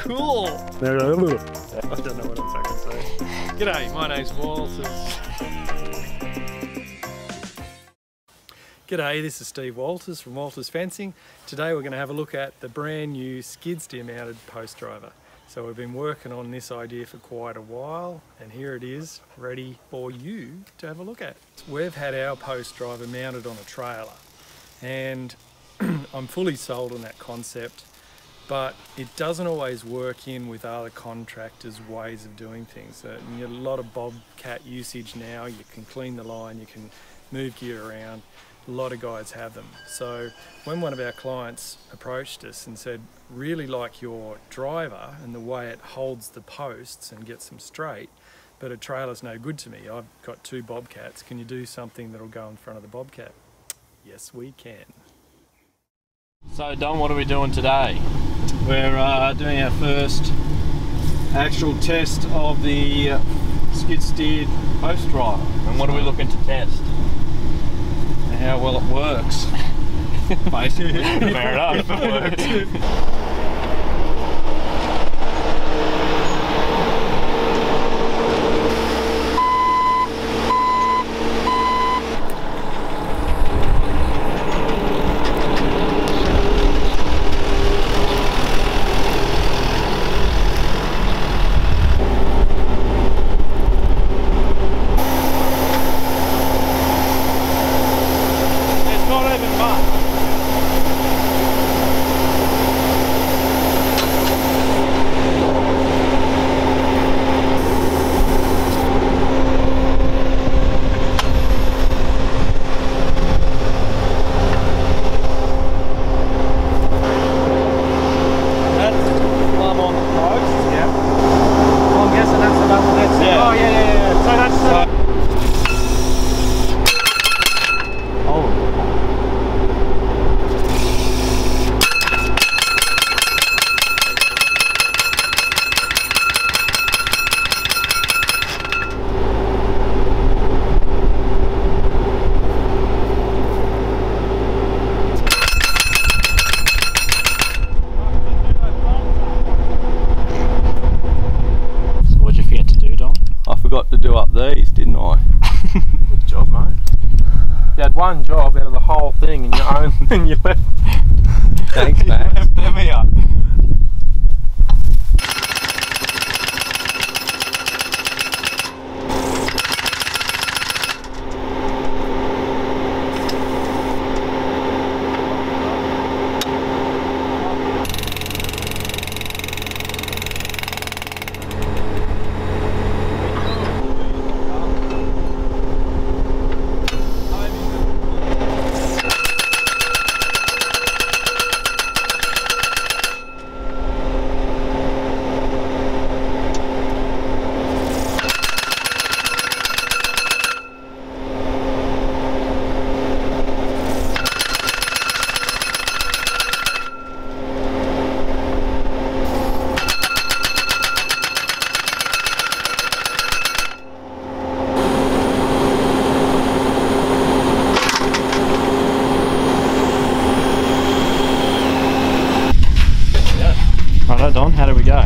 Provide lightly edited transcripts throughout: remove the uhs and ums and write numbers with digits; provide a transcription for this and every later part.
cool. I don't know what I'm fucking saying. G'day, my name's Walters. G'day, this is Steve Walters from Walters Fencing. Today we're going to have a look at the brand new skid steer mounted post driver. So we've been working on this idea for quite a while, and here it is, ready for you to have a look at. We've had our post driver mounted on a trailer, and I'm fully sold on that concept, but it doesn't always work in with other contractors' ways of doing things. You get a lot of bobcat usage now. You can clean the line, you can move gear around. A lot of guys have them. So when one of our clients approached us and said, really like your driver and the way it holds the posts and gets them straight, but a trailer's no good to me. I've got 2 bobcats. Can you do something that'll go in front of the bobcat? Yes, we can. So Don, what are we doing today? We're doing our first actual test of the skid steered post driver. And what are we looking to test? How well it works. Basically. Fair enough. If it works. Got to do up these, didn't I? Good job, mate. You had one job out of the whole thing and you left. Thanks, Max. You left them here. Don, how did we go?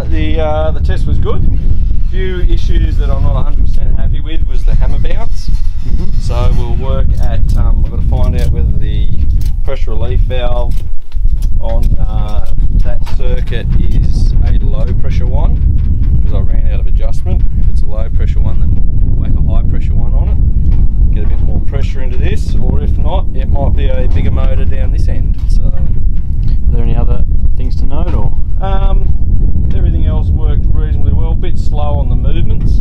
The test was good. A few issues that I'm not 100% happy with was the hammer bounce. So we'll work at, I've got to find out whether the pressure relief valve on that circuit is a low pressure one, because I ran out of adjustment. If it's a low pressure one, then we'll whack a high pressure one on it, get a bit more pressure into this, or if not, it might be a bigger motor down this end. So, are there any other things to note, or? Everything else worked reasonably well, a bit slow on the movements,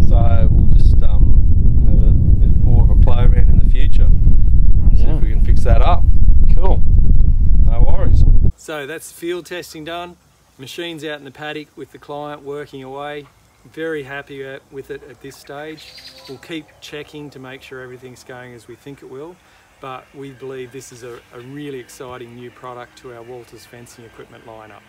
so we'll just have a bit more of a play around in the future. See if we can fix that up. Cool. No worries. So that's field testing done. Machine's out in the paddock with the client working away. Very happy with it at this stage. We'll keep checking to make sure everything's going as we think it will, but we believe this is a really exciting new product to our Walters fencing equipment lineup.